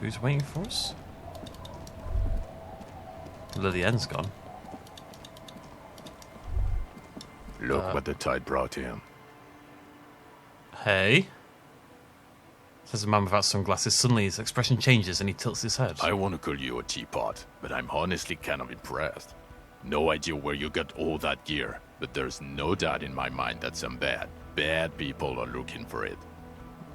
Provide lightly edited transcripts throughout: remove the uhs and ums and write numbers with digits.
Who's waiting for us? Lillian's gone. Look what the tide brought him. Hey. Says a man without sunglasses. Suddenly his expression changes and he tilts his head. I want to call you a teapot, but I'm honestly kind of impressed. No idea where you got all that gear, but there's no doubt in my mind that some bad people are looking for it.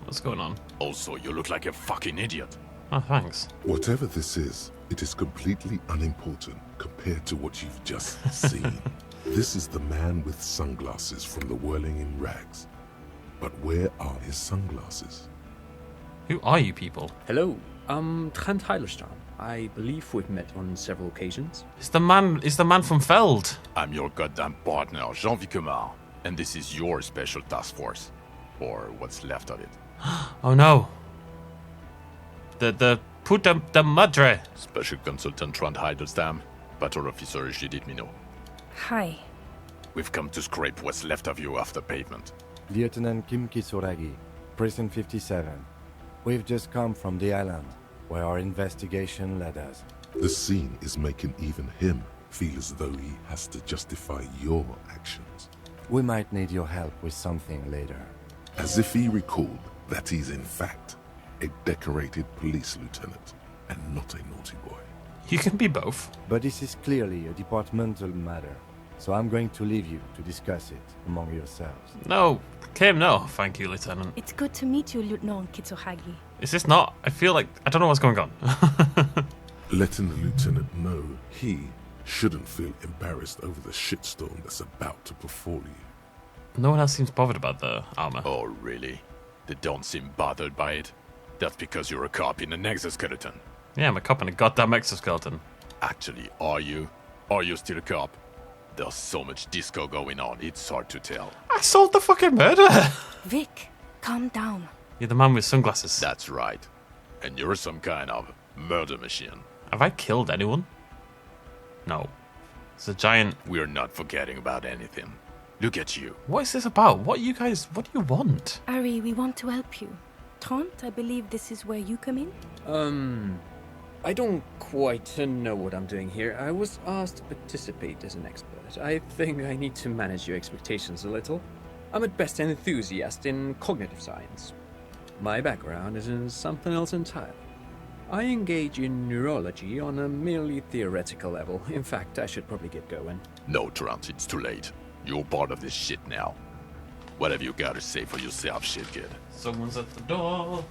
What's going on? Also, you look like a fucking idiot. Oh, thanks. Whatever this is, it is completely unimportant compared to what you've just seen. This is the man with sunglasses from the Whirling in Rags. But where are his sunglasses? Who are you people? Hello, I'm Trent Heilerstam. I believe we've met on several occasions. It's the man from Feld. I'm your goddamn partner, Jean-Vicomar, and this is your special task force. Or what's left of it. Oh no. The puta de madre. Special Consultant Trent Heilerstam, Patrol Officer Judith Minot. Hi. We've come to scrape what's left of you off the pavement. Lieutenant Kim Kisuragi, Prison 57. We've just come from the island, where our investigation led us. The scene is making even him feel as though he has to justify your actions. We might need your help with something later. As if he recalled that he's in fact a decorated police lieutenant and not a naughty boy. You can be both. But this is clearly a departmental matter, so I'm going to leave you to discuss it among yourselves. No. Kim, no. Thank you, Lieutenant. It's good to meet you, Lieutenant Kitsuhagi. Is this not? I feel like I don't know what's going on. Letting the lieutenant know he shouldn't feel embarrassed over the shitstorm that's about to befall you. No one else seems bothered about the armor. Oh, really? They don't seem bothered by it? That's because you're a cop in an exoskeleton. Yeah, I'm a cop in a goddamn exoskeleton. Actually, are you? Are you still a cop? There's so much disco going on, it's hard to tell. I solved the fucking murder. Vic, calm down. You're the man with sunglasses. That's right. And you're some kind of murder machine. Have I killed anyone? No. It's a giant... We're not forgetting about anything. Look at you. What is this about? What do you want? Ari, we want to help you. Trent, I believe this is where you come in? I don't quite know what I'm doing here. I was asked to participate as an expert. I think I need to manage your expectations a little. I'm at best an enthusiast in cognitive science. My background is in something else entirely. I engage in neurology on a merely theoretical level. In fact, I should probably get going. No, Trent, it's too late. You're part of this shit now. What have you got to say for yourself, shit kid? Someone's at the door.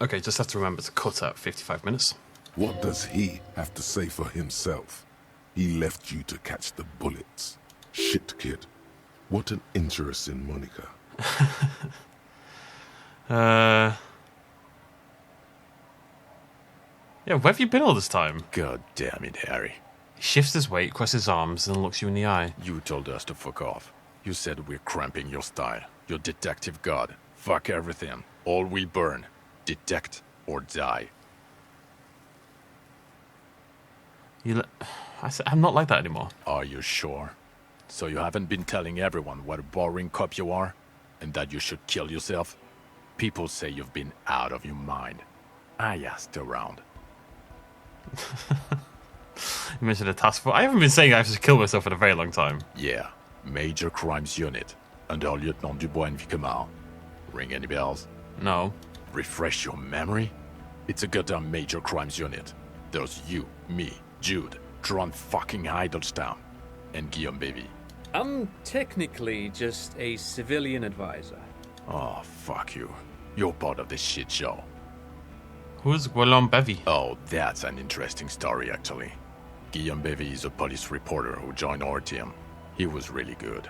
Okay, just have to remember to cut out 55 minutes. What does he have to say for himself? He left you to catch the bullets. Shit, kid. What an interesting moniker. Yeah, where have you been all this time? God damn it, Harry. He shifts his weight, crosses his arms, and looks you in the eye. You told us to fuck off. You said we're cramping your style. Your detective god. Fuck everything. All will burn. Detect or die. I'm not like that anymore. Are you sure? So you haven't been telling everyone what a boring cop you are? And that you should kill yourself? People say you've been out of your mind. I asked around. You mentioned a task force. I haven't been saying I have to kill myself for a very long time. Yeah. Major Crimes Unit. Under Lieutenant Dubois and Vicomar. Ring any bells? No. Refresh your memory? It's a goddamn Major Crimes Unit. There's you, me, Jude, Tron fucking Heidelstown, and Guillaume Baby. I'm technically just a civilian advisor. Oh, fuck you. You're part of this shit show. Who's Guillaume Bevy? Oh, that's an interesting story, actually. Guillaume Bevy is a police reporter who joined our team. He was really good.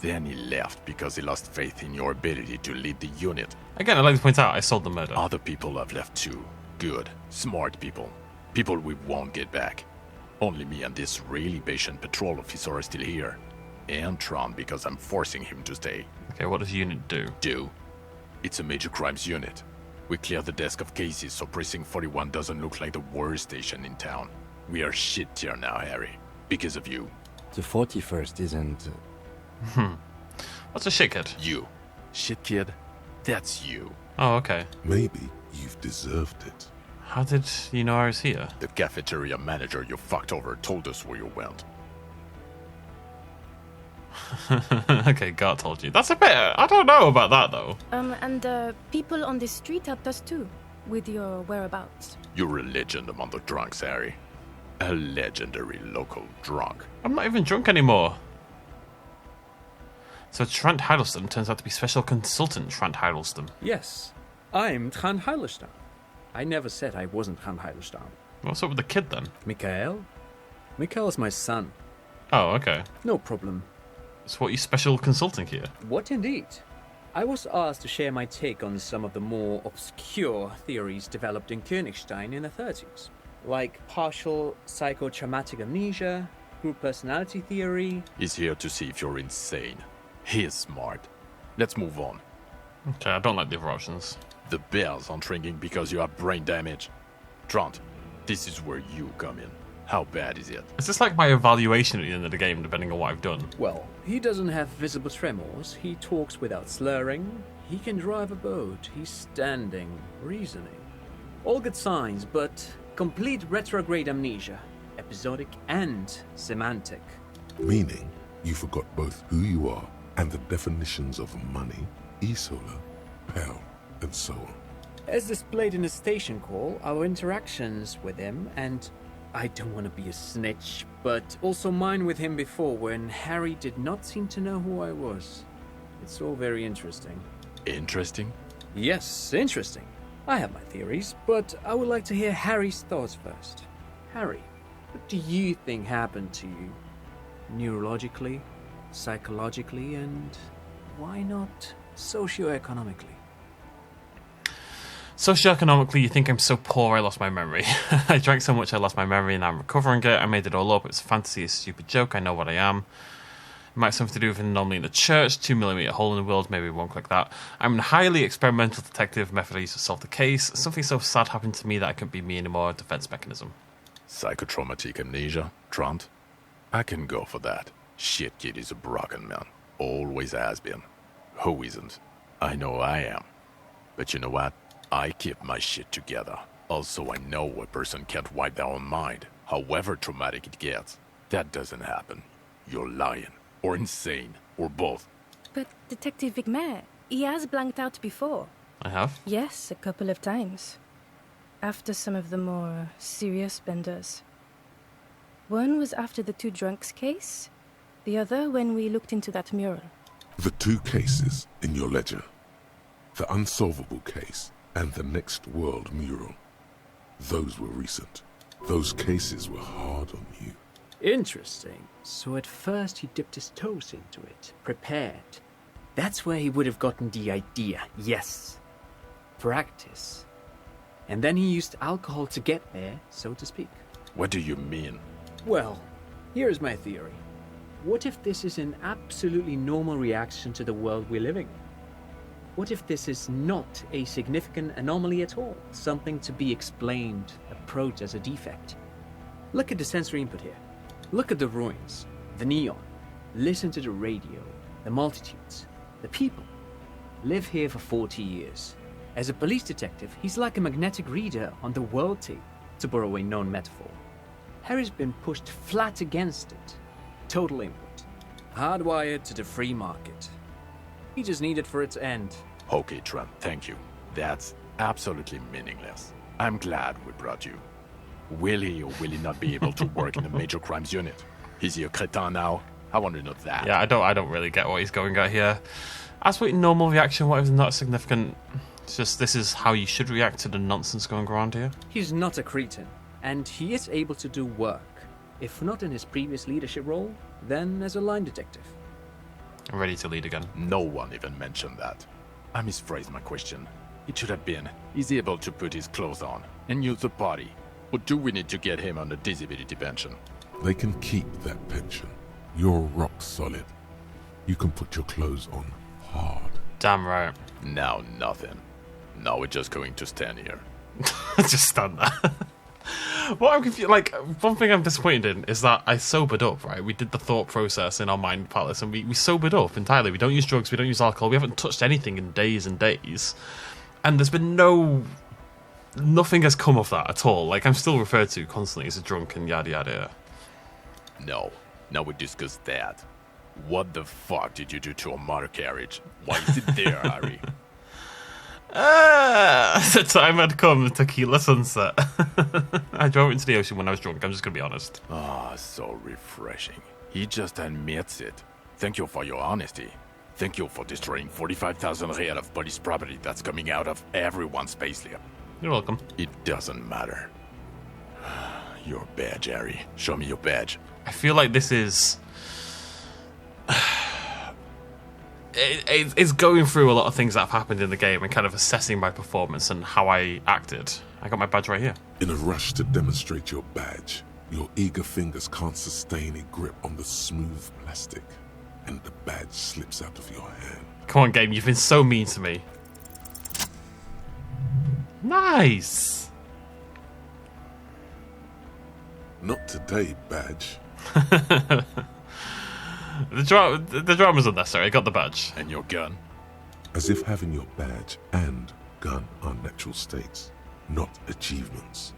Then he left because he lost faith in your ability to lead the unit. Again, I'd like to point out I sold the murder. Other people have left too. Good, smart people. People we won't get back. Only me and this really patient patrol officer are still here. And Tron because I'm forcing him to stay. Okay, what does unit do? Do? It's a major crimes unit. We clear the desk of cases so Precinct 41 doesn't look like the worst station in town. We are shit tier now, Harry. Because of you. The 41st isn't... What's a shit kid? You. Shit kid? That's you. Oh, okay. Maybe you've deserved it. How did you know I was here? The cafeteria manager you fucked over told us where you went. Okay, God told you. That's a bit... I don't know about that, though. And people on the street helped us too, with your whereabouts. You're a legend among the drunks, Harry. A legendary local drunk. I'm not even drunk anymore. So Trent Hiddleston turns out to be special consultant Trent Hiddleston. Yes, I'm Trant Hiddleston. I never said I wasn't Trant Hiddleston. What's up with the kid, then? Mikael? Mikael's my son. Oh, okay. No problem. So what, you special consulting here? What indeed? I was asked to share my take on some of the more obscure theories developed in Königstein in the 30s. Like partial psychotraumatic amnesia, group personality theory. He's here to see if you're insane. He is smart. Let's move on. Okay, I don't like the other options. The bells aren't ringing because you have brain damage. Trant, this is where you come in. How bad is it? Is this like my evaluation at the end of the game, depending on what I've done? Well, he doesn't have visible tremors, he talks without slurring, he can drive a boat, he's standing, reasoning. All good signs, but complete retrograde amnesia, episodic and semantic. Meaning, you forgot both who you are and the definitions of money, Isola, Pell, and so on. As displayed in the station call, our interactions with him, and I don't want to be a snitch, but also mine with him before when Harry did not seem to know who I was. It's all very interesting. Interesting? Yes, interesting. I have my theories, but I would like to hear Harry's thoughts first. Harry, what do you think happened to you? Neurologically, psychologically, and why not socioeconomically? Socioeconomically, you think I'm so poor I lost my memory. I drank so much I lost my memory and I'm recovering it. I made it all up. It's a fantasy, a stupid joke. I know what I am. It might have something to do with an anomaly in the church, 2mm hole in the world, maybe we won't click that. I'm a highly experimental detective, method I use to solve the case. Something so sad happened to me that I couldn't be me anymore, a defense mechanism. Psychotraumatic amnesia, Trant? I can go for that. Shit kid is a broken man. Always has been. Who isn't? I know I am. But you know what? I keep my shit together. Also, I know a person can't wipe their own mind, however traumatic it gets. That doesn't happen. You're lying. Or insane. Or both. But Detective Vigmer, he has blanked out before. I have? Yes, a couple of times. After some of the more serious benders. One was after the two drunks case, the other when we looked into that mural. The two cases in your ledger. The unsolvable case and the Next World mural. Those were recent. Those cases were hard on you. Interesting. So at first he dipped his toes into it, prepared. That's where he would have gotten the idea, yes. Practice. And then he used alcohol to get there, so to speak. What do you mean? Well, here's my theory. What if this is an absolutely normal reaction to the world we're living in? What if this is not a significant anomaly at all? Something to be explained, approached as a defect? Look at the sensory input here. Look at the ruins, the neon. Listen to the radio, the multitudes, the people. Live here for 40 years. As a police detective, he's like a magnetic reader on the world tape, to borrow a known metaphor. Harry's been pushed flat against it. Total input. Hardwired to the free market. He just needed for it to end. Okay, Trent, thank you. That's absolutely meaningless. I'm glad we brought you. Will he or will he not be able to work in a major crimes unit? Is he a crétin now? I want to know that. Yeah, I don't really get what he's going at here. Absolutely normal reaction, what if not significant? It's just this is how you should react to the nonsense going around here. He's not a cretin, and he is able to do work. If not in his previous leadership role, then as a line detective. I'm ready to lead again. No one even mentioned that. I misphrased my question. It should have been, is he able to put his clothes on and use the party? Or do we need to get him on a disability pension? They can keep that pension. You're rock solid. You can put your clothes on hard. Damn right. Now nothing. Now we're just going to stand here. Just stand there. What I'm confused, like, one thing I'm disappointed in is that I sobered up, right? We did the thought process in our mind palace, and we sobered up entirely. We don't use drugs, we don't use alcohol, we haven't touched anything in days and days. And there's been nothing has come of that at all. Like, I'm still referred to constantly as a drunk and yada yada yada. No, now we discuss that. What the fuck did you do to a motor carriage? Why is it there, Harry? The time had come, the tequila sunset. I drove into the ocean when I was drunk, I'm just gonna be honest. Ah, so refreshing. He just admits it. Thank you for your honesty. Thank you for destroying 45,000 real of police property that's coming out of everyone's payslip. You're welcome. It doesn't matter. Your badge, Harry. Show me your badge. I feel like this is... It's going through a lot of things that have happened in the game and kind of assessing my performance and how I acted. I got my badge right here. In a rush to demonstrate your badge, your eager fingers can't sustain a grip on the smooth plastic, and the badge slips out of your hand. Come on, game, you've been so mean to me. Nice! Not today, badge. The drama's unnecessary, I got the badge. And your gun? As if having your badge and gun are natural states, not achievements.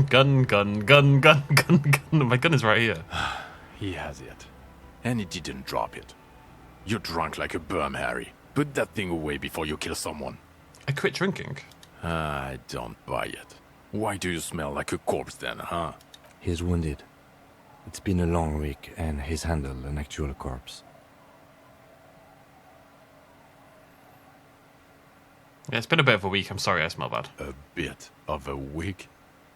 Gun. My gun is right here. He has it. And he didn't drop it. You're drunk like a bum, Harry. Put that thing away before you kill someone. I quit drinking. I don't buy it. Why do you smell like a corpse then, huh? He's wounded. It's been a long week, and he's handled an actual corpse. Yeah, it's been a bit of a week, I'm sorry I smell bad. A bit of a week?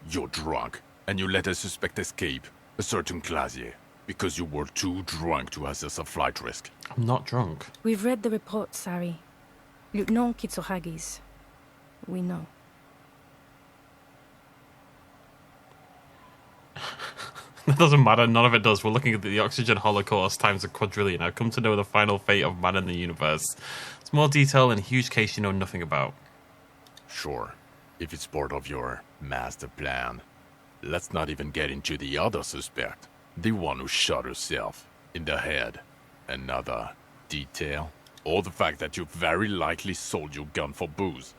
You're drunk, and you let a suspect escape, a certain Clasier, because you were too drunk to assess a flight risk. I'm not drunk. We've read the report, Sari. Lieutenant Kitsuhagi's. We know. That doesn't matter, none of it does. We're looking at the oxygen holocaust times a quadrillion. I've come to know the final fate of man in the universe. It's more detail in a huge case you know nothing about. Sure, if it's part of your master plan. Let's not even get into the other suspect. The one who shot herself in the head. Another detail? Or the fact that you very likely sold your gun for booze.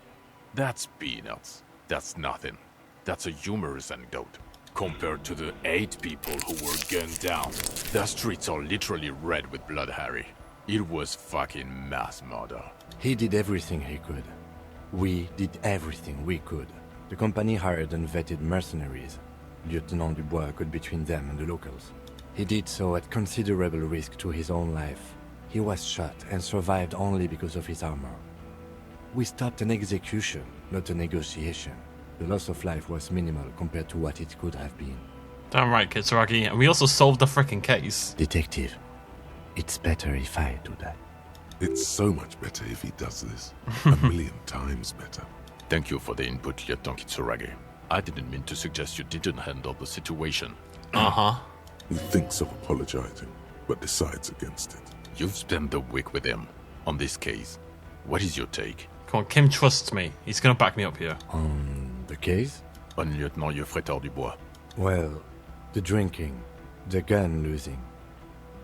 That's peanuts. That's nothing. That's a humorous anecdote. Compared to the 8 people who were gunned down. The streets are literally red with blood, Harry. It was fucking mass murder. He did everything he could. We did everything we could. The company hired and vetted mercenaries. Lieutenant Dubois got between them and the locals. He did so at considerable risk to his own life. He was shot and survived only because of his armor. We stopped an execution, not a negotiation. The loss of life was minimal compared to what it could have been. Damn right, Kitsuragi. And we also solved the frickin' case. Detective, it's better if I do that. It's so much better if he does this. A million times better. Thank you for the input, Lieutenant Kitsuragi. I didn't mean to suggest you didn't handle the situation. Uh-huh. He thinks of apologizing, but decides against it. You've spent the week with him on this case. What is your take? Come on, Kim trusts me. He's gonna back me up here. The case? On Lieutenant Geoffrey Dubois. Well, the drinking, the gun losing,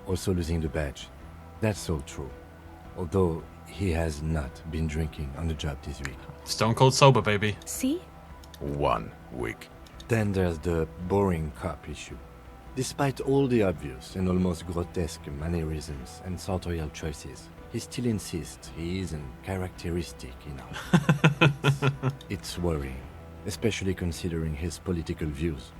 also losing the badge. That's all true. Although he has not been drinking on the job this week. Stone cold sober, baby. See? 1 week. Then there's the boring cop issue. Despite all the obvious and almost grotesque mannerisms and sartorial choices, he still insists he isn't characteristic enough. It's worrying, especially considering his political views.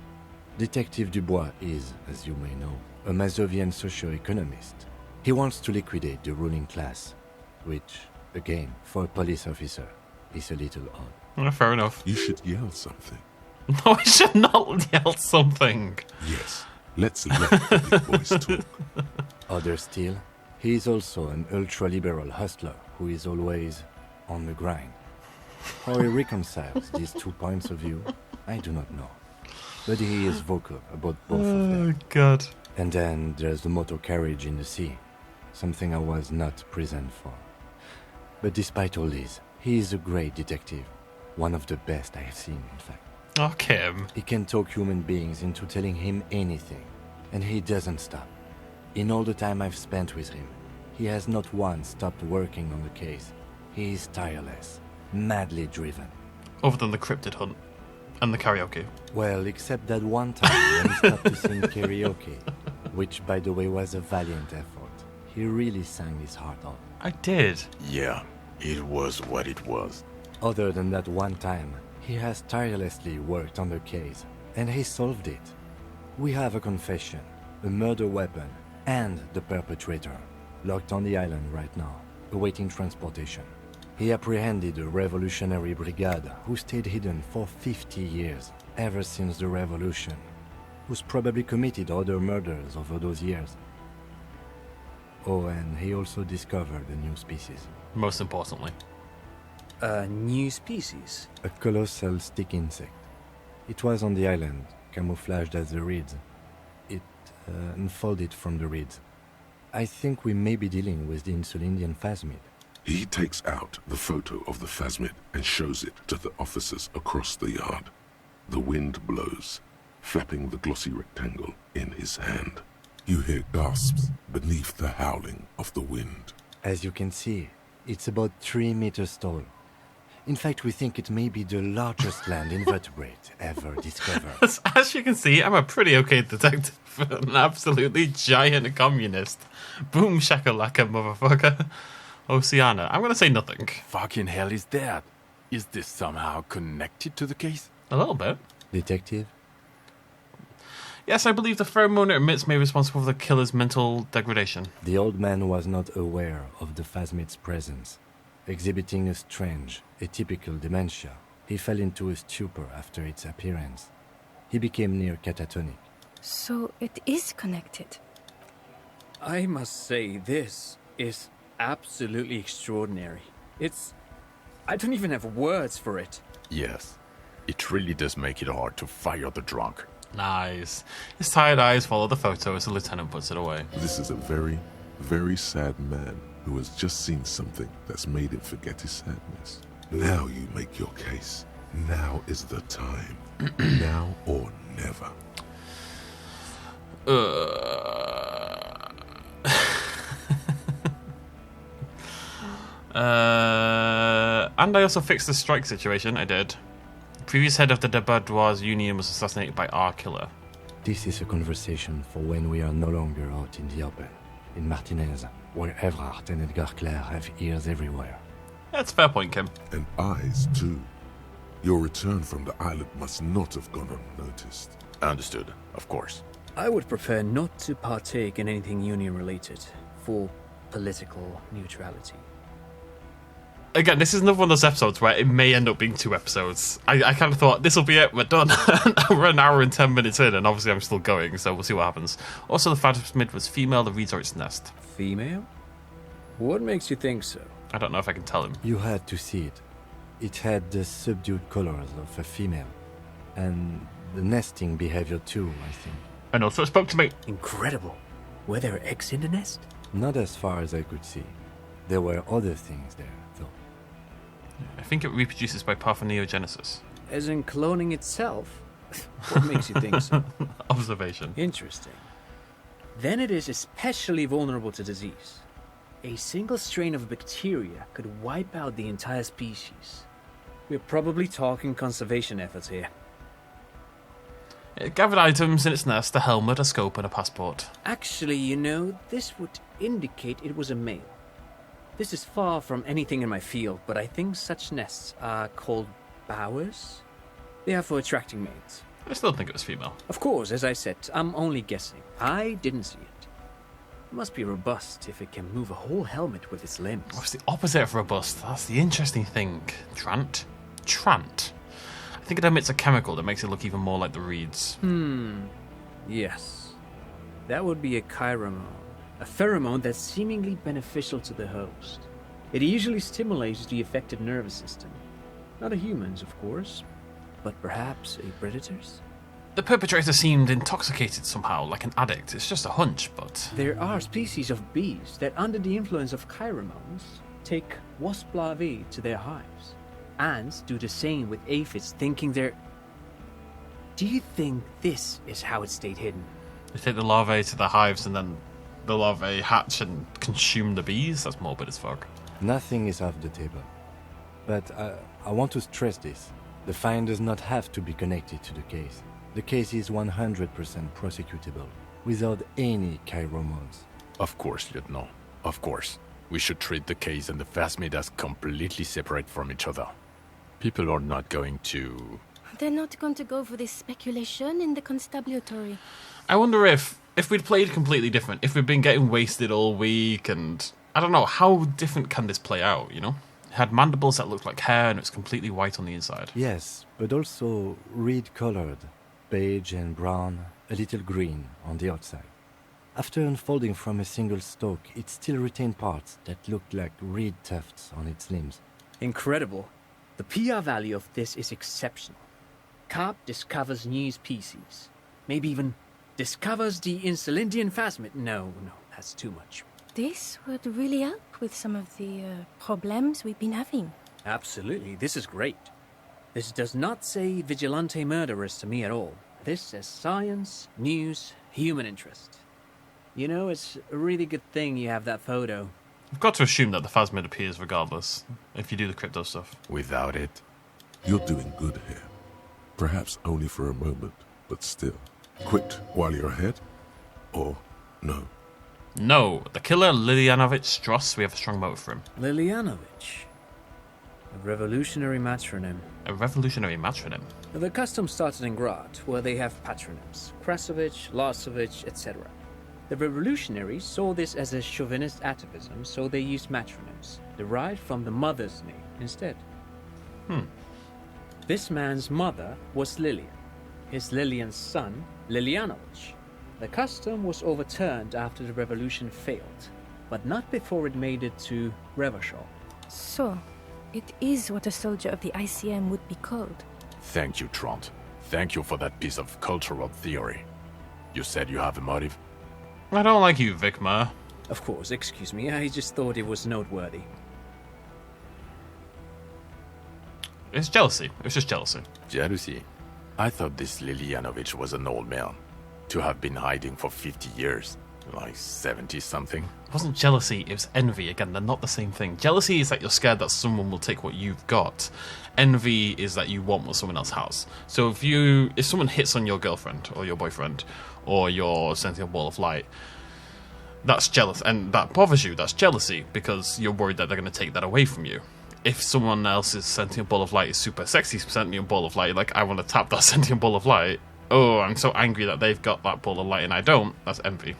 Detective Dubois is, as you may know, a Mazovian socio-economist. He wants to liquidate the ruling class, which, again, for a police officer, is a little odd. Fair enough. You should yell something. No, I should not yell something. Yes, let's let the big boys talk. Other still, he is also an ultra-liberal hustler who is always on the grind. How he reconciles these 2 points of view, I do not know. But he is vocal about both of them. Oh, God. And then there's the motor carriage in the sea, something I was not present for. But despite all this, he is a great detective. One of the best I have seen, in fact. Oh, Kim. He can talk human beings into telling him anything, and he doesn't stop. In all the time I've spent with him, he has not once stopped working on the case. He is tireless, madly driven. Other than the cryptid hunt and the karaoke. Well, except that one time when he stopped to sing karaoke, which, by the way, was a valiant effort. He really sang his heart out. I did. Yeah, it was what it was. Other than that one time, he has tirelessly worked on the case, and he solved it. We have a confession, a murder weapon, and the perpetrator, locked on the island right now, awaiting transportation. He apprehended a revolutionary brigade who stayed hidden for 50 years, ever since the revolution, who's probably committed other murders over those years. Oh, and he also discovered a new species. Most importantly. A new species? A colossal stick insect. It was on the island, camouflaged as the reeds. It unfolded from the reeds. I think we may be dealing with the Insulindian phasmid. He takes out the photo of the phasmid and shows it to the officers across the yard. The wind blows, flapping the glossy rectangle in his hand. You hear gasps beneath the howling of the wind. As you can see, it's about 3 meters tall. In fact, we think it may be the largest land invertebrate ever discovered. As you can see, I'm a pretty okay detective. An absolutely giant communist. Boom shakalaka, motherfucker. Oceana, I'm gonna say nothing. Fucking hell is that? Is this somehow connected to the case? A little bit. Detective? Yes, I believe the pheromone it emits may be responsible for the killer's mental degradation. The old man was not aware of the phasmid's presence. Exhibiting a strange, atypical dementia, he fell into a stupor after its appearance. He became near catatonic. So it is connected. I must say, this is absolutely extraordinary. I don't even have words for it. Yes, it really does make it hard to fire the drunk. Nice. His tired eyes follow the photo as the lieutenant puts it away. This is a very, very sad man who has just seen something that's made him forget his sadness. Now you make your case. Now is the time. Now or never. And I also fixed the strike situation. I did. The previous head of the Debardois Union was assassinated by our killer. This is a conversation for when we are no longer out in the open. In Martinez, where Evrard and Edgar Clare have ears everywhere. That's a fair point, Kim. And eyes, too. Your return from the island must not have gone unnoticed. Understood, of course. I would prefer not to partake in anything union-related, for political neutrality. Again, this is another one of those episodes where it may end up being 2 episodes. I kind of thought, this will be it, we're done. We're an hour and 10 minutes in, and obviously I'm still going, so we'll see what happens. Also, the phasmid was female, the reeds are its nest. Female? What makes you think so? I don't know if I can tell him. You had to see it. It had the subdued colors of a female. And the nesting behavior too, I think. And also it spoke to me. Incredible. Were there eggs in the nest? Not as far as I could see. There were other things there, though. I think it reproduces by parthenogenesis. As in cloning itself? What makes you think so? Observation. Interesting. Then it is especially vulnerable to disease. A single strain of bacteria could wipe out the entire species. We're probably talking conservation efforts here. It gathered items in its nest, a helmet, a scope, and a passport. Actually, you know, this would indicate it was a male. This is far from anything in my field, but I think such nests are called bowers. They are for attracting mates. I still think it was female. Of course, as I said, I'm only guessing. I didn't see it. It must be robust if it can move a whole helmet with its limbs. What's the opposite of robust? That's the interesting thing. Trant? Trant. I think it emits a chemical that makes it look even more like the reeds. Yes. That would be a pheromone. A pheromone that's seemingly beneficial to the host. It usually stimulates the affected nervous system. Not a human's, of course, but perhaps a predator's. The perpetrator seemed intoxicated somehow, like an addict. It's just a hunch, but... There are species of bees that, under the influence of pheromones, take wasp larvae to their hives. Ants do the same with aphids, thinking they're... Do you think this is how it stayed hidden? They take the larvae to the hives and then the larvae hatch and consume the bees? That's morbid as fuck. Nothing is off the table. But I want to stress this. The find does not have to be connected to the case. The case is 100% prosecutable, without any chiromons. Of course, Lieutenant. Of course. We should treat the case and the phasmid as completely separate from each other. People are not going to... They're not going to go for this speculation in the constabulary. I wonder if we'd played completely different, if we'd been getting wasted all week, and I don't know, how different can this play out, you know? It had mandibles that looked like hair and it was completely white on the inside. Yes, but also reed-colored, beige and brown, a little green on the outside. After unfolding from a single stalk, it still retained parts that looked like reed tufts on its limbs. Incredible. The PR value of this is exceptional. Carve discovers new species. Maybe even discovers the Insulindian phasmid. No, that's too much. This would really help with some of the problems we've been having. Absolutely, this is great. This does not say vigilante murderers to me at all. This says science, news, human interest. You know, it's a really good thing you have that photo. You've got to assume that the phasmid appears regardless, if you do the crypto stuff. Without it. You're doing good here. Perhaps only for a moment, but still. Quit while you're ahead? Or no? No, the killer Lilianovich Stross, we have a strong motive for him. Lilianovich. A revolutionary matronym. A revolutionary matronym. The custom started in Grad, where they have patronyms. Krasovich, Lasovich, etc. The revolutionaries saw this as a chauvinist atavism, so they used matronyms, derived from the mother's name instead. This man's mother was Lilian. His Lilian's son, Lilianovich. The custom was overturned after the revolution failed, but not before it made it to Revachol. So, it is what a soldier of the ICM would be called. Thank you, Trant. Thank you for that piece of cultural theory. You said you have a motive? I don't like you, Vikmar. Of course, excuse me, I just thought it was noteworthy. It's jealousy. It was just jealousy. Jealousy? I thought this Lilianovich was an old man. To have been hiding for 50 years. Like 70-something. It wasn't jealousy, it was envy. Again, they're not the same thing. Jealousy is that you're scared that someone will take what you've got. Envy is that you want what someone else has. So if someone hits on your girlfriend or your boyfriend or your sentient ball of light, that's jealous, and that bothers you. That's jealousy because you're worried that they're going to take that away from you. If someone else's sentient ball of light is super sexy sentient ball of light, like I want to tap that sentient ball of light, oh, I'm so angry that they've got that ball of light and I don't, that's envy.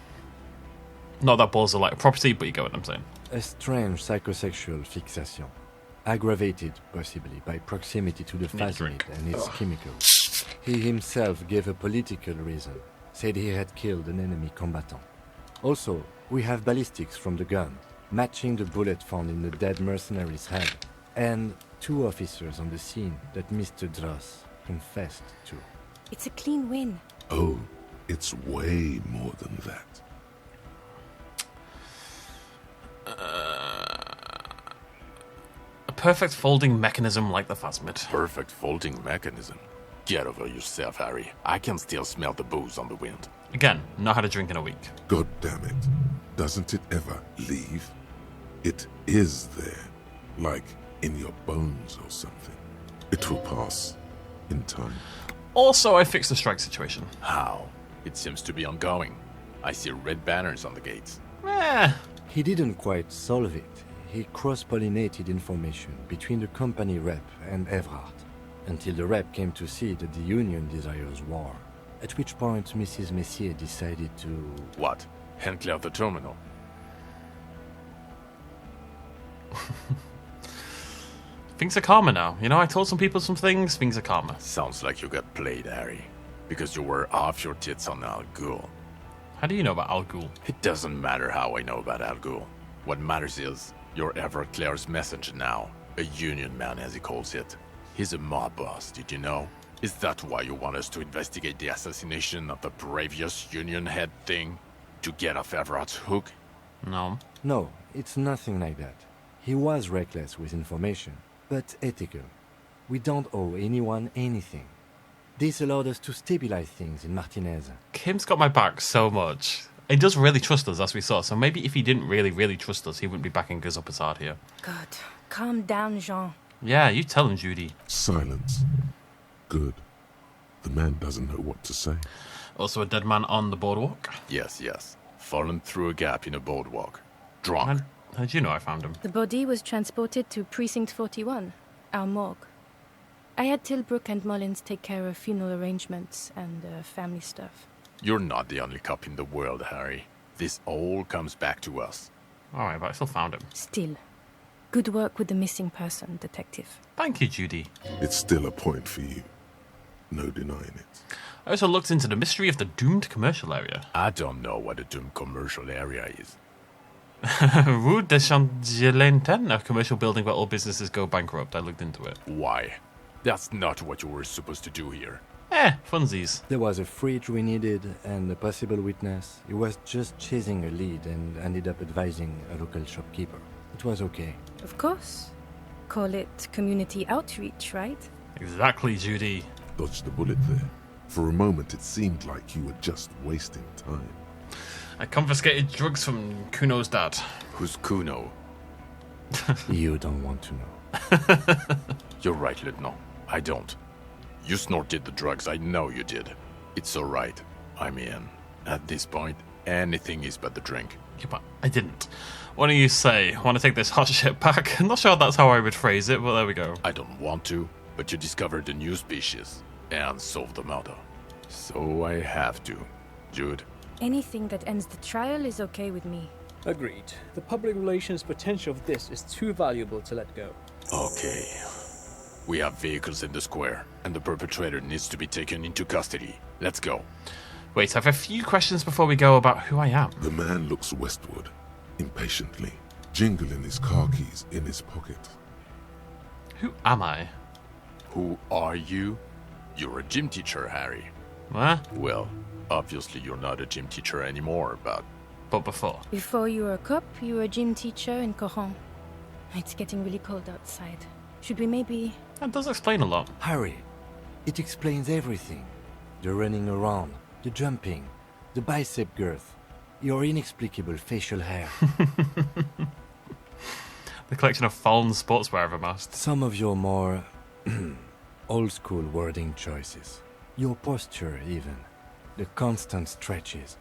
Not that balls are like a property, but you get what I'm saying. A strange psychosexual fixation, aggravated possibly by proximity to the phasmid and its chemicals. He himself gave a political reason, said he had killed an enemy combatant. Also, we have ballistics from the gun, matching the bullet found in the dead mercenary's head, and 2 officers on the scene that Mr. Dross confessed to. It's a clean win. Oh, it's way more than that. A perfect folding mechanism like the phasmid. Perfect folding mechanism. Get over yourself, Harry. I can still smell the booze on the wind. Again, not had a drink in a week. God damn it. Doesn't it ever leave? It is there. Like in your bones or something. It will pass. In time. Also, I fixed the strike situation. How? It seems to be ongoing. I see red banners on the gates. He didn't quite solve it. He cross-pollinated information between the company rep and Evrard, until the rep came to see that the Union desires war, at which point Mrs. Messier decided to... What? Hand clear the terminal? Things are calmer now. You know, I told some people some things are calmer. Sounds like you got played, Harry. Because you were off your tits on Al Ghul. How do you know about Al Ghul? It doesn't matter how I know about Al Ghul. What matters is, you're Everclear's messenger now. A union man, as he calls it. He's a mob boss, did you know? Is that why you want us to investigate the assassination of the previous union head thing? To get off Everard's hook? No. No, it's nothing like that. He was reckless with information, but ethical. We don't owe anyone anything. This allowed us to stabilize things in Martinez. Kim's got my back so much. He does really trust us, as we saw, so maybe if he didn't really trust us, he wouldn't be backing us up as hard here. God, calm down, Jean. Yeah, you tell him, Judy. Silence. Good. The man doesn't know what to say. Also a dead man on the boardwalk. Yes, yes. Fallen through a gap in a boardwalk. Drunk. How did you know I found him? The body was transported to Precinct 41, our morgue. I had Tilbrook and Mullins take care of funeral arrangements and family stuff. You're not the only cop in the world, Harry. This all comes back to us. Alright, but I still found him. Still, good work with the missing person, Detective. Thank you, Judy. It's still a point for you. No denying it. I also looked into the mystery of the doomed commercial area. I don't know what a doomed commercial area is. Rue des Champs-Élysées, a commercial building where all businesses go bankrupt. I looked into it. Why? That's not what you were supposed to do here. Funsies. There was a fridge we needed and a possible witness. He was just chasing a lead and ended up advising a local shopkeeper. It was okay. Of course. Call it community outreach, right? Exactly, Judy. Dodged the bullet there. For a moment, it seemed like you were just wasting time. I confiscated drugs from Kuno's dad. Who's Kuno? You don't want to know. You're right, Lieutenant. I don't. You snorted the drugs, I know you did. It's alright. I mean, at this point, anything is but the drink. Yeah, but I didn't. What do you say? Want to take this hot shit back? I'm not sure that's how I would phrase it, but there we go. I don't want to, but you discovered a new species and solved the murder. So I have to. Jude? Anything that ends the trial is okay with me. Agreed. The public relations potential of this is too valuable to let go. Okay. We have vehicles in the square, and the perpetrator needs to be taken into custody. Let's go. Wait, I have a few questions before we go about who I am. The man looks westward, impatiently, jingling his car keys in his pocket. Who am I? Who are you? You're a gym teacher, Harry. What? Well, obviously you're not a gym teacher anymore, but... But before. Before you were a cop, you were a gym teacher in Coron. It's getting really cold outside. Should we maybe... That does explain a lot. Harry, it explains everything. The running around, the jumping, the bicep girth, your inexplicable facial hair. The collection of fallen sportswear I've amassed. Some of your more old-school wording choices. Your posture, even. The constant stretches.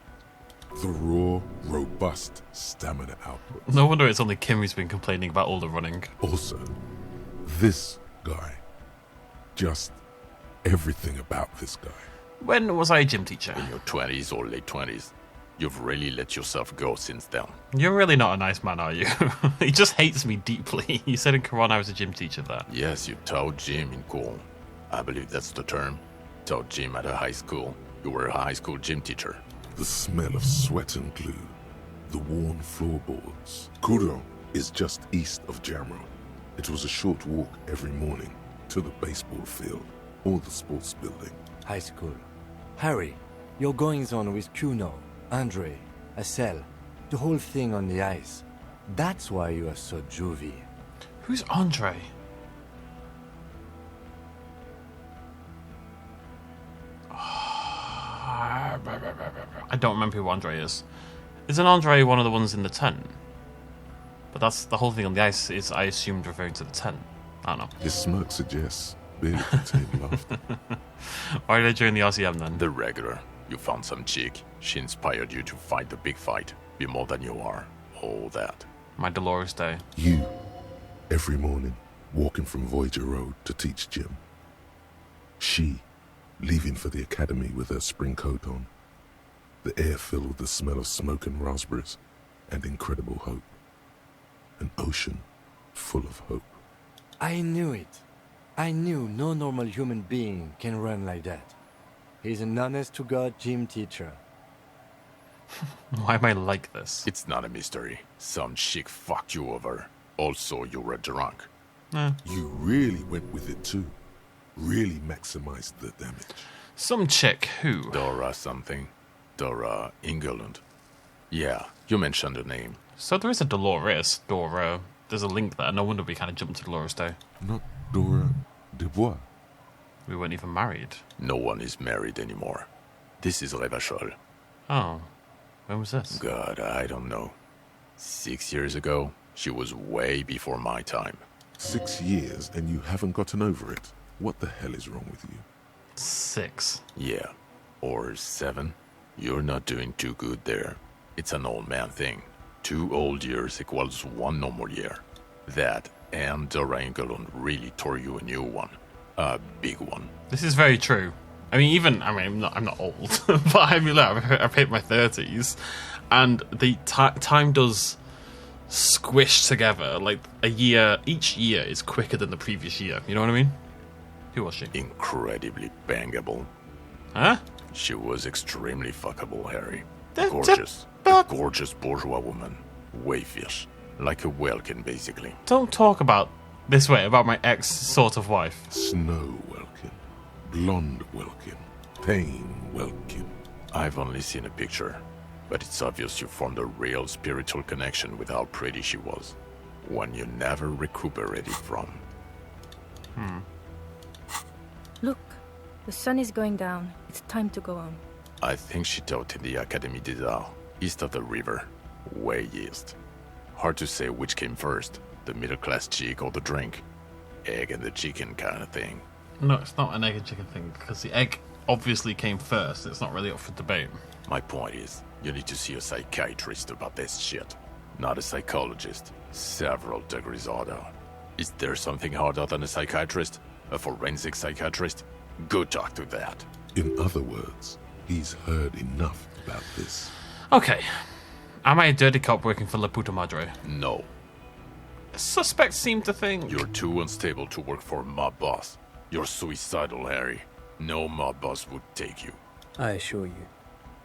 The raw, robust stamina output. No wonder it's only Kim who's been complaining about all the running. Also, this guy. Just everything about this guy. When was I a gym teacher? in your 20s or late 20s. You've really let yourself go since then. You're really not a nice man, are you? He just hates me deeply. You said in Quran I was a gym teacher there. Yes, you taught gym in school. I believe that's the term. Taught gym at a high school. You were a high school gym teacher. The smell of sweat and glue. The worn floorboards. Kuro is just east of Jamrock. It was a short walk every morning to the baseball field or the sports building. High school. Harry, your goings-on with Kuno, Andre, Assel, the whole thing on the ice. That's why you are so juvie. Who's Andre? I don't remember who Andre is. Isn't Andre one of the ones in the tent? But that's the whole thing on the ice is, I assumed, referring to the tent. I don't know. His smirk suggests barely contained laughter. Why did I join the RCM then? The regular. You found some chick. She inspired you to fight the big fight. Be more than you are. All that. My Dolores Day. You, every morning, walking from Voyager Road to teach gym. She, leaving for the academy with her spring coat on. The air filled with the smell of smoke and raspberries and incredible hope. An ocean full of hope. I knew it. I knew no normal human being can run like that. He's an honest-to-God gym teacher. Why am I like this? It's not a mystery. Some chick fucked you over. Also, you were drunk. You really went with it too. Really maximized the damage. Some chick who? Dora something. Dora Ingerlund. Yeah, you mentioned the name. So there is a Dolores, Dora. There's a link there. No wonder we kind of jumped to Dolores Day. Not Dora Dubois. We weren't even married. No one is married anymore. This is Revachol. Oh. When was this? God, I don't know. 6 years ago? She was way before my time. 6 years and you haven't gotten over it? What the hell is wrong with you? 6. Yeah. Or 7. You're not doing too good there. It's an old man thing. 2 old years equals 1 normal year. That and Dorangalon really tore you a new one. A big one. This is very true. I'm not old, but I've hit my 30s, and the time does squish together. Like each year is quicker than the previous year. You know what I mean? Who was she? Incredibly bangable. Huh? She was extremely fuckable, Harry. That's Gorgeous. a- A gorgeous bourgeois woman. Wayfish. Like a Welkin, basically. Don't talk about this way about my ex sort of wife. Snow Welkin, Blonde Welkin, Pain Welkin. I've only seen a picture, but it's obvious you formed a real spiritual connection with how pretty she was. One you never recuperated from. Look, the sun is going down. It's time to go home. I think she taught in the Académie des Arts, east of the river. Way east. Hard to say which came first, the middle-class chick or the drink. Egg and the chicken kind of thing. No, it's not an egg and chicken thing, because the egg obviously came first. It's not really up for debate. My point is, you need to see a psychiatrist about this shit. Not a psychologist. Several degrees harder. Is there something harder than a psychiatrist? A forensic psychiatrist? Go talk to that. In other words, he's heard enough about this. Okay. Am I a dirty cop working for La Puta Madre? No. Suspects seem to think... You're too unstable to work for a mob boss. You're suicidal, Harry. No mob boss would take you. I assure you,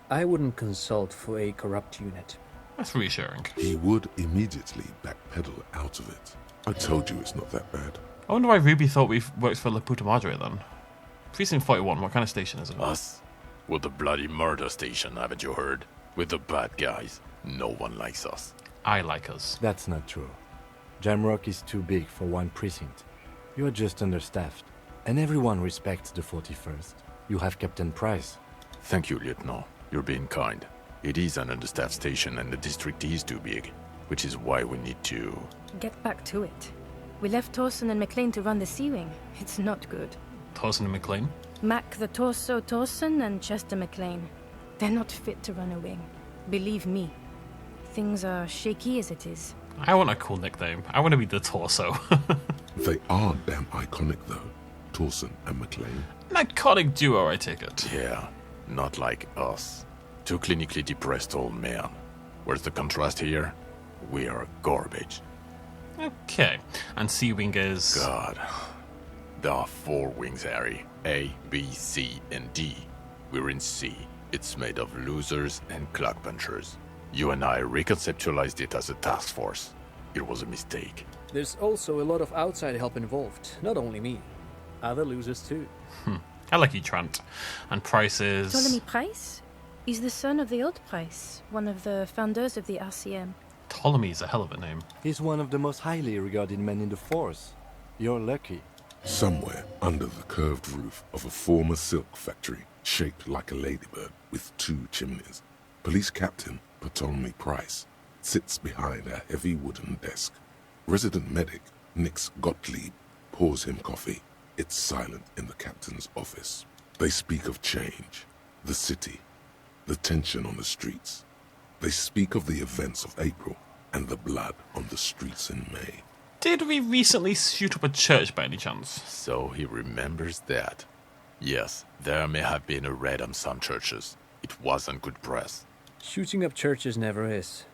I wouldn't consult for a corrupt unit. That's reassuring. He would immediately backpedal out of it. I told you it's not that bad. I wonder why Ruby thought we worked for La Puta Madre then. Precinct 41, what kind of station is it? Us? Well, the bloody murder station, haven't you heard? With the bad guys. No one likes us. I like us. That's not true. Jamrock is too big for one precinct. You are just understaffed. And everyone respects the 41st. You have Captain Price. Thank you, Lieutenant. You're being kind. It is an understaffed station and the district is too big, which is why we need to... Get back to it. We left Torson and McLean to run the Sea Wing. It's not good. Torson and McLean? Mac the Torso Torson and Chester McLean. They're not fit to run a wing. Believe me. Things are shaky as it is. I want a cool nickname. I want to be the Torso. They are damn iconic though, Torson and McLean. An iconic duo, I take it. Yeah, not like us. Two clinically depressed old men. Where's the contrast here? We are garbage. Okay. And Sea Wing is... God. There are 4 wings, Harry. A, B, C, and D. We're in C. It's made of losers and clock punchers. You and I reconceptualized it as a task force. It was a mistake. There's also a lot of outside help involved, not only me. Other losers too. I like you, Trant. And Price is... Ptolemy Price? He's the son of the old Price, one of the founders of the RCM. Ptolemy is a hell of a name. He's one of the most highly regarded men in the force. You're lucky. Somewhere under the curved roof of a former silk factory, shaped like a ladybird with 2 chimneys, Police Captain Ptolemy Price sits behind a heavy wooden desk. Resident medic Nix Gottlieb pours him coffee. It's silent in the captain's office. They speak of change, the city, the tension on the streets. They speak of the events of April and the blood on the streets in May. Did we recently shoot up a church by any chance? So he remembers that. Yes, there may have been a raid on some churches. It wasn't good press. Shooting up churches never is.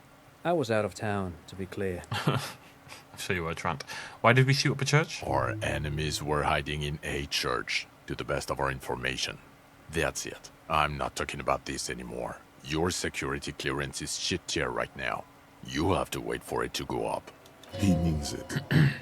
I was out of town, to be clear. I'm sure you were, Trant. Why did we shoot up a church? Our enemies were hiding in a church, to the best of our information. That's it. I'm not talking about this anymore. Your security clearance is shit tier right now. You have to wait for it to go up. He means it.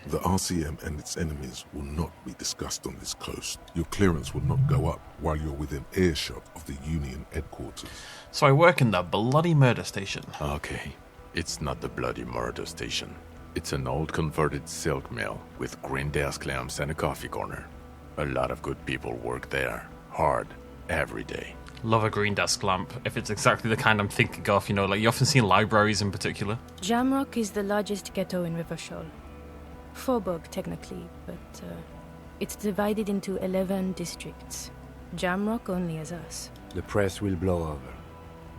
The RCM and its enemies will not be discussed on this coast. Your clearance will not go up while you're within earshot of the Union headquarters. So I work in the bloody murder station. Okay, it's not the bloody murder station. It's an old converted silk mill with green desk lamps and a coffee corner. A lot of good people work there. Hard. Every day. Love a green desk lamp, if it's exactly the kind I'm thinking of, you know, like you often see in libraries in particular. Jamrock is the largest ghetto in Rivershoal. Faubourg, technically, but it's divided into 11 districts. Jamrock only has us. The press will blow over.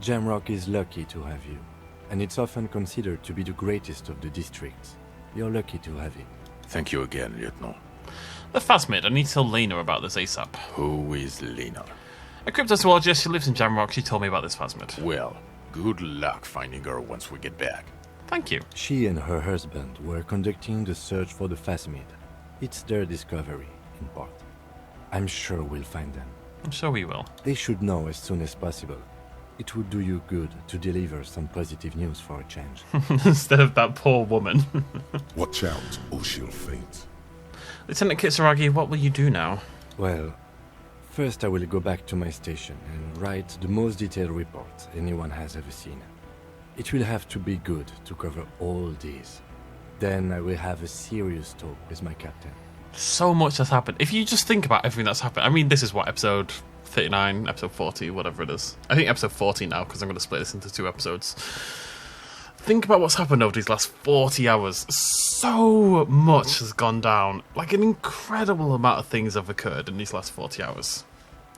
Jamrock is lucky to have you, and it's often considered to be the greatest of the districts. You're lucky to have it. Thank you again, Lieutenant. The Phasmid, I need to tell Lena about this ASAP. Who is Lena? A cryptozoologist who lives in Jamrock, she told me about this Phasmid. Well, good luck finding her once we get back. Thank you. She and her husband were conducting the search for the Phasmid. It's their discovery, in part. I'm sure we'll find them. I'm sure we will. They should know as soon as possible. It would do you good to deliver some positive news for a change. Instead of that poor woman. Watch out, or she'll faint. Lieutenant Kitsuragi, what will you do now? Well, first I will go back to my station and write the most detailed report anyone has ever seen. It will have to be good to cover all these. Then I will have a serious talk with my captain. So much has happened. If you just think about everything that's happened, I mean, this is what, episode 39, episode 40, whatever it is. I think episode 40 now, because I'm going to split this into 2 episodes. Think about what's happened over these last 40 hours. So much has gone down. Like, an incredible amount of things have occurred in these last 40 hours.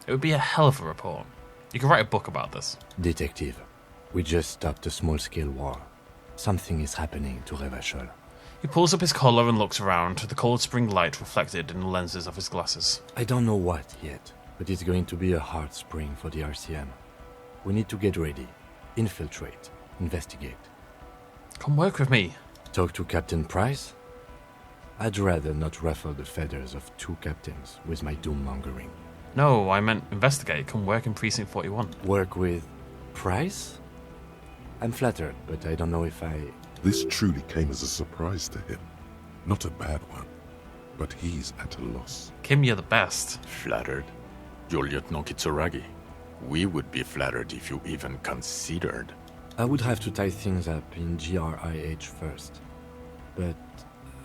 It would be a hell of a report. You could write a book about this. Detective, we just stopped a small-scale war. Something is happening to Revachol. He pulls up his collar and looks around, the cold spring light reflected in the lenses of his glasses. I don't know what yet, but it's going to be a hard spring for the RCM. We need to get ready, infiltrate, investigate. Come work with me. Talk to Captain Price? I'd rather not ruffle the feathers of 2 captains with my doom-mongering. No, I meant investigate. Come work in Precinct 41. Work with Price? I'm flattered, but I don't know if I... This truly came as a surprise to him. Not a bad one, but he's at a loss. Kim, you're the best. Flattered? You're Lieutenant Kitsuragi. We would be flattered if you even considered. I would have to tie things up in GRIH first. But,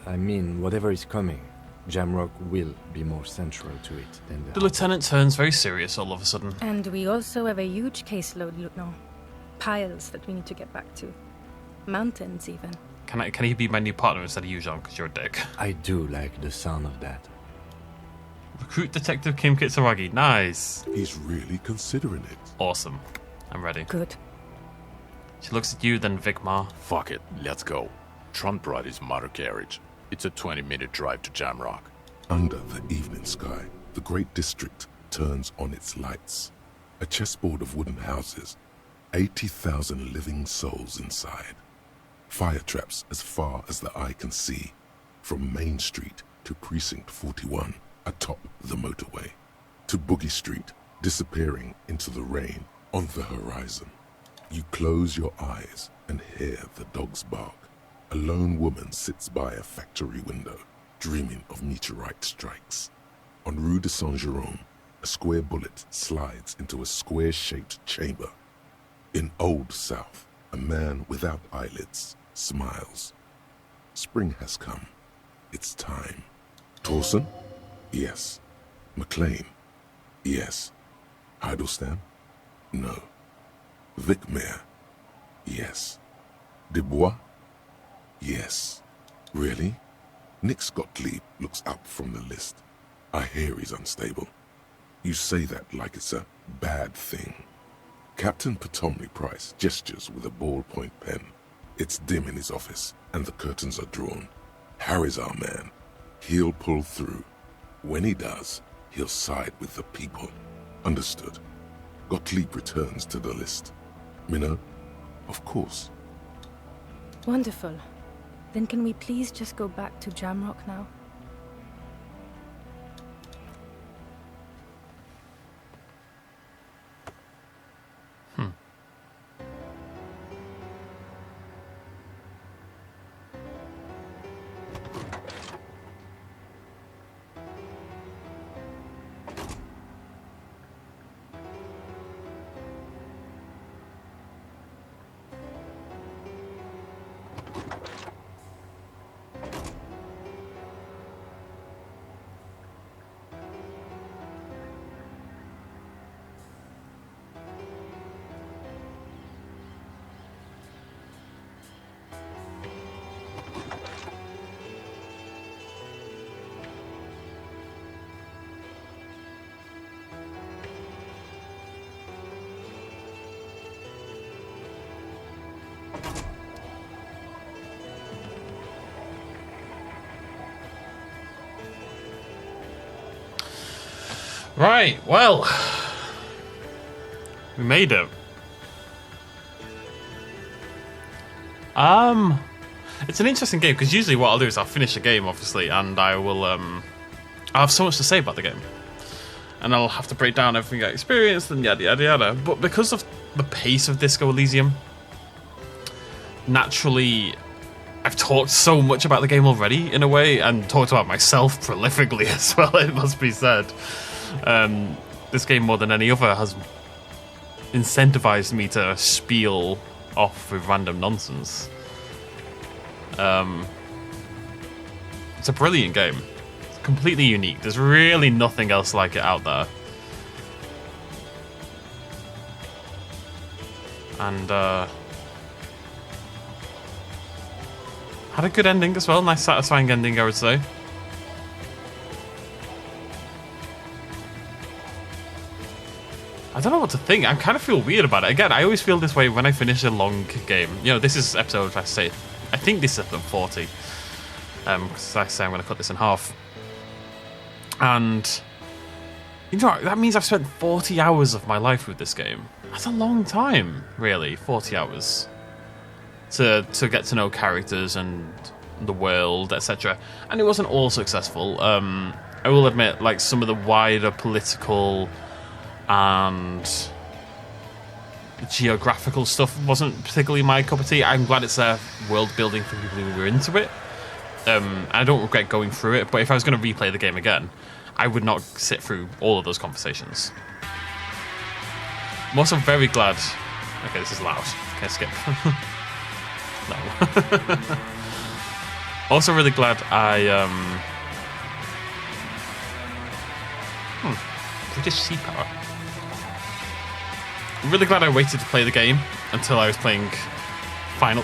I mean, whatever is coming, Jamrock will be more central to it than The lieutenant turns very serious all of a sudden. And we also have a huge caseload, Lieutenant. Piles that we need to get back to. Mountains, even. Can he be my new partner instead of you, Jean, because you're a dick? I do like the sound of that. Recruit Detective Kim Kitsuragi. Nice. He's really considering it. Awesome. I'm ready. Good. She looks at you, then Vigmar. Fuck it, let's go. Tron brought his motor carriage. It's a 20-minute drive to Jamrock. Under the evening sky, the great district turns on its lights. A chessboard of wooden houses, 80,000 living souls inside. Fire traps as far as the eye can see, from Main Street to Precinct 41, atop the motorway, to Boogie Street, disappearing into the rain on the horizon. You close your eyes and hear the dogs bark. A lone woman sits by a factory window, dreaming of meteorite strikes. On Rue de Saint-Jérôme, a square bullet slides into a square-shaped chamber. In Old South, a man without eyelids smiles. Spring has come. It's time. Torsen? Yes. McLean? Yes. Heidelstein? No. Vicmere? Yes. Dubois? Yes. Really? Nix Gottlieb looks up from the list. I hear he's unstable. You say that like it's a bad thing. Captain Potomny Price gestures with a ballpoint pen. It's dim in his office, and the curtains are drawn. Harry's our man. He'll pull through. When he does, he'll side with the people. Understood. Gottlieb returns to the list. Minnow? Of course. Wonderful. Then can we please just go back to Jamrock now? Right, well, we made it. It's an interesting game because usually what I'll do is I'll finish a game, obviously, and I'll have so much to say about the game, and I'll have to break down everything I experienced and yada yada yada. But because of the pace of Disco Elysium, naturally, I've talked so much about the game already in a way, and talked about myself prolifically as well. It must be said. This game, more than any other, has incentivized me to spiel off with random nonsense. It's a brilliant game. It's completely unique. There's really nothing else like it out there. And had a good ending as well. Nice, satisfying ending, I would say. I don't know what to think. I kind of feel weird about it. Again, I always feel this way when I finish a long game. You know, this is episode, I think this is episode 40. Because like I say, I'm going to cut this in half. And, you know, that means I've spent 40 hours of my life with this game. That's a long time, really, 40 hours. To get to know characters and the world, etc. And it wasn't all successful. I will admit, like, some of the wider political and geographical stuff wasn't particularly my cup of tea. I'm glad it's there, world building for people who were into it. I don't regret going through it, but if I was going to replay the game again, I would not sit through all of those conversations. I'm also very glad... Okay, this is loud. Can I skip? No. Also really glad I... British Sea Power. I'm really glad I waited to play the game until I was playing Final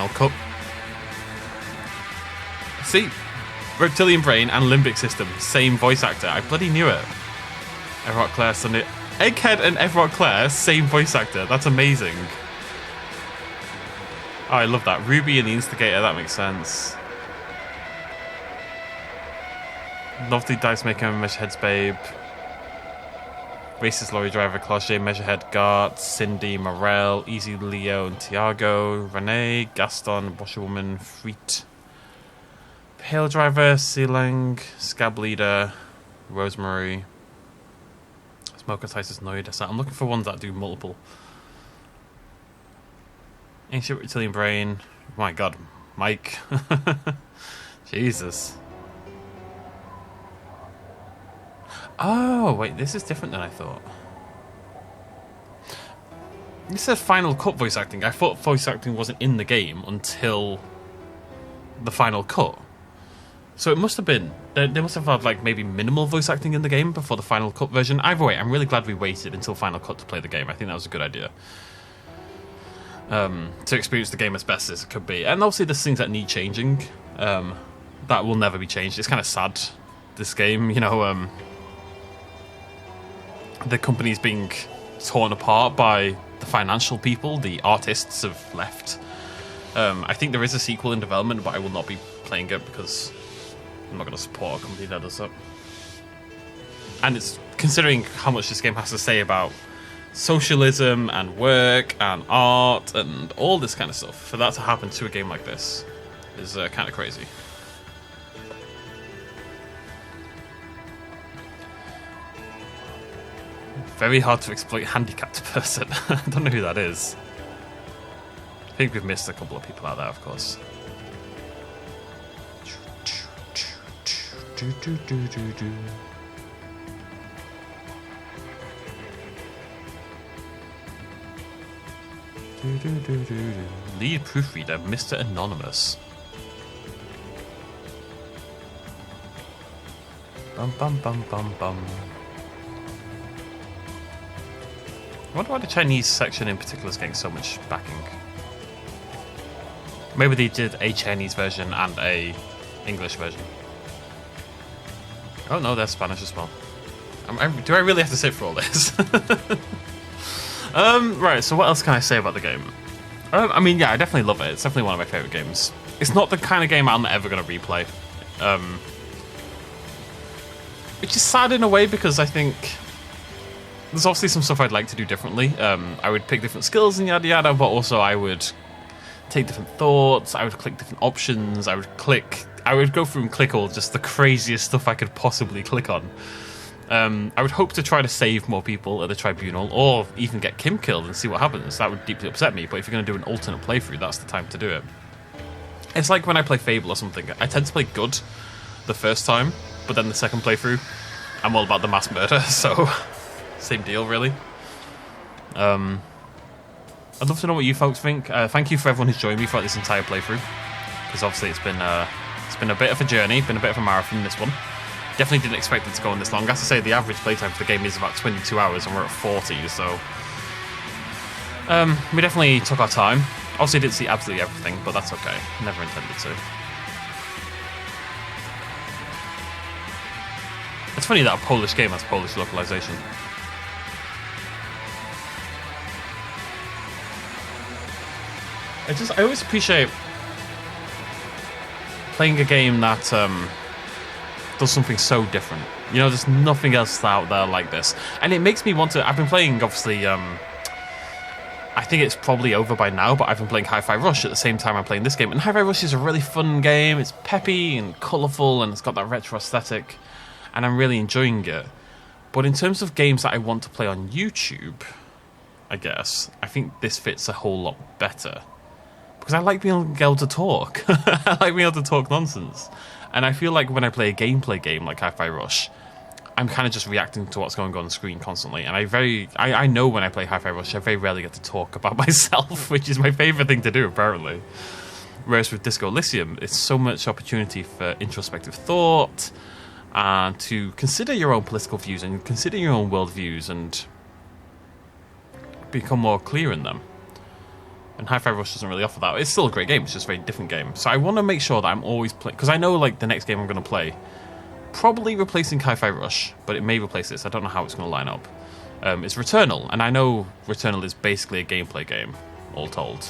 Cut. See, Reptilian Brain and Limbic System, same voice actor. I bloody knew it. Everett Claire, Sunday, Egghead and Everett Claire, same voice actor. That's amazing. Oh, I love that. Ruby and the Instigator. That makes sense. Lovely Dice Maker, Measurehead's Babe. Racist Lorry Driver, Class J, Measurehead, Gart, Cindy, Morel, Easy Leo and Tiago, Renee, Gaston, Washerwoman, Freet, Pale Driver, Sealang, Scab Leader, Rosemary, Smoker Titus, Noid. I'm looking for ones that do multiple. Ancient Reptilian Brain. Oh my god, Mike. Jesus. Oh, wait, this is different than I thought. This says Final Cut voice acting. I thought voice acting wasn't in the game until the Final Cut. So it must have been... They must have had, like, maybe minimal voice acting in the game before the Final Cut version. Either way, I'm really glad we waited until Final Cut to play the game. I think that was a good idea. To experience the game as best as it could be. And obviously there's things that need changing. That will never be changed. It's kind of sad, this game, you know... the company's being torn apart by the financial people. The artists have left. I think there is a sequel in development, but I will not be playing it because I'm not going to support a company that does that. And it's considering how much this game has to say about socialism and work and art and all this kind of stuff. For that to happen to a game like this is kind of crazy. Very hard to exploit handicapped person. I don't know who that is. I think we've missed a couple of people out there, of course. Lead proofreader, Mr. Anonymous. Bum bum bum bum bum. I wonder why the Chinese section in particular is getting so much backing. Maybe they did a Chinese version and a English version. Oh no, they're Spanish as well. Do I really have to sit for all this? Right, so what else can I say about the game? I mean, yeah, I definitely love it. It's definitely one of my favourite games. It's not the kind of game I'm ever going to replay. which is sad in a way because I think there's obviously some stuff I'd like to do differently. I would pick different skills and yada yada, but also I would take different thoughts, I would click different options, I would go through and click all just the craziest stuff I could possibly click on. I would hope to try to save more people at the tribunal, or even get Kim killed and see what happens. That would deeply upset me, but if you're going to do an alternate playthrough, that's the time to do it. It's like when I play Fable or something. I tend to play good the first time, but then the second playthrough, I'm all about the mass murder, so same deal, really. I'd love to know what you folks think. Thank you for everyone who's joined me throughout this entire playthrough, because obviously it's been a bit of a journey, been a bit of a marathon, this one. Definitely didn't expect it to go on this long. As I say, the average playtime for the game is about 22 hours, and we're at 40, so we definitely took our time. Obviously, didn't see absolutely everything, but that's okay. Never intended to. It's funny that a Polish game has Polish localization. I always appreciate playing a game that does something so different. You know, there's nothing else out there like this. And it makes me want to... I've been playing, obviously... I think it's probably over by now, but I've been playing Hi-Fi Rush at the same time I'm playing this game. And Hi-Fi Rush is a really fun game. It's peppy and colourful, and it's got that retro aesthetic. And I'm really enjoying it. But in terms of games that I want to play on YouTube, I guess, I think this fits a whole lot better. Because I like being able to talk. I like being able to talk nonsense. And I feel like when I play a gameplay game like Hi-Fi Rush, I'm kind of just reacting to what's going on screen constantly. And I know when I play Hi-Fi Rush, I very rarely get to talk about myself, which is my favourite thing to do, apparently. Whereas with Disco Elysium, it's so much opportunity for introspective thought, and to consider your own political views and consider your own worldviews and become more clear in them. And Hi-Fi Rush doesn't really offer that. It's still a great game, it's just a very different game. So I want to make sure that I'm always playing, because I know like the next game I'm going to play, probably replacing Hi-Fi Rush, but it may replace this. I don't know how it's going to line up. It's Returnal, and I know Returnal is basically a gameplay game, all told.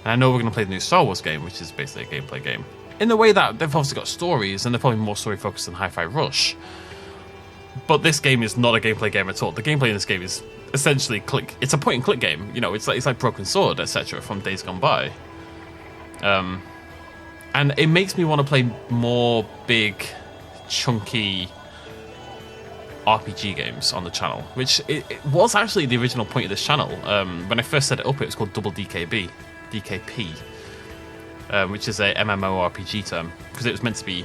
And I know we're going to play the new Star Wars game, which is basically a gameplay game. In the way that they've obviously got stories, and they're probably more story-focused than Hi-Fi Rush. But this game is not a gameplay game at all. The gameplay in this game is essentially click. It's a point-and-click game. You know, it's like Broken Sword, etc. from days gone by. And it makes me want to play more big, chunky RPG games on the channel, which it was actually the original point of this channel. When I first set it up, it was called Double DKP, which is a MMORPG term, because it was meant to be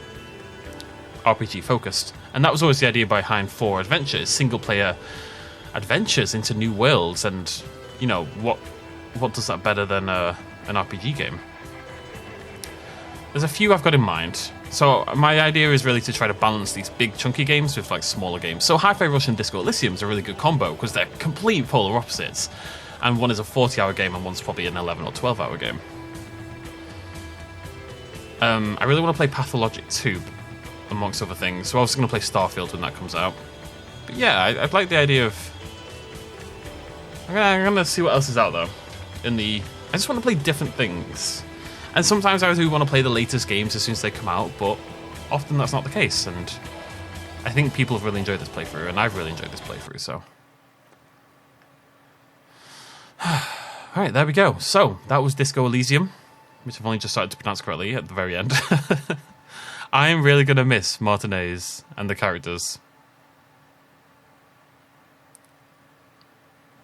RPG focused. And that was always the idea behind 4 adventures, single player adventures into new worlds. And you know, what does that better than an RPG game? There's a few I've got in mind. So my idea is really to try to balance these big chunky games with like smaller games. So Hi-Fi Rush and Disco Elysium is a really good combo, because they're complete polar opposites. And one is a 40-hour game and one's probably an 11 or 12-hour game. I really want to play Pathologic 2, amongst other things. So I was going to play Starfield when that comes out. But yeah, I'd like the idea of... I'm gonna see what else is out there. I just want to play different things. And sometimes I do want to play the latest games as soon as they come out, but often that's not the case. And I think people have really enjoyed this playthrough, and I've really enjoyed this playthrough, so... Alright, there we go. So, that was Disco Elysium, which I've only just started to pronounce correctly at the very end. I am really going to miss Martinez and the characters.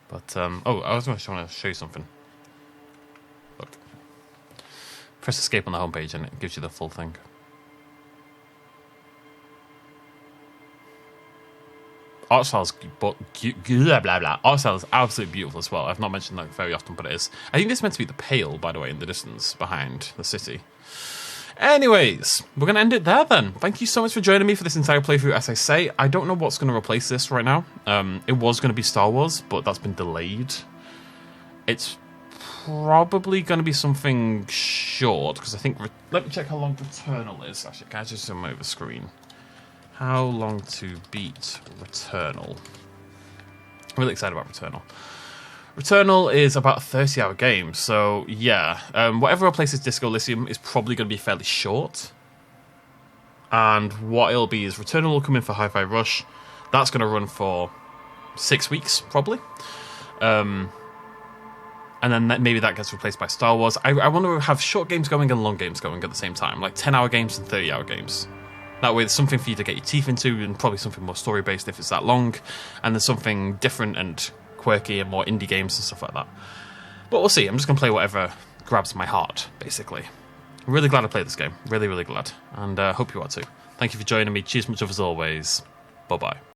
But, I was just trying to show you something. Look. Press escape on the homepage and it gives you the full thing. Art style's absolutely beautiful as well. I've not mentioned that very often, but it is. I think this is meant to be the Pale, by the way, in the distance behind the city. Anyways, we're going to end it there then. Thank you so much for joining me for this entire playthrough. As I say, I don't know what's going to replace this right now. It was going to be Star Wars, but that's been delayed. It's probably going to be something short, because I think... Let me check how long Returnal is. Actually, can I just zoom over the screen? How long to beat Returnal? I'm really excited about Returnal. Returnal is about a 30-hour game, so yeah. Whatever replaces Disco Elysium is probably going to be fairly short. and what it'll be is Returnal will come in for Hi-Fi Rush. That's going to run for 6 weeks, probably. And then maybe that gets replaced by Star Wars. I want to have short games going and long games going at the same time, like 10-hour games and 30-hour games. That way there's something for you to get your teeth into, and probably something more story-based if it's that long, and there's something different and quirky and more indie games and stuff like that. But we'll see. I'm just going to play whatever grabs my heart, basically. I'm really glad I played this game. Really, really glad. And hope you are too. Thank you for joining me. Cheers much of as always. Bye-bye.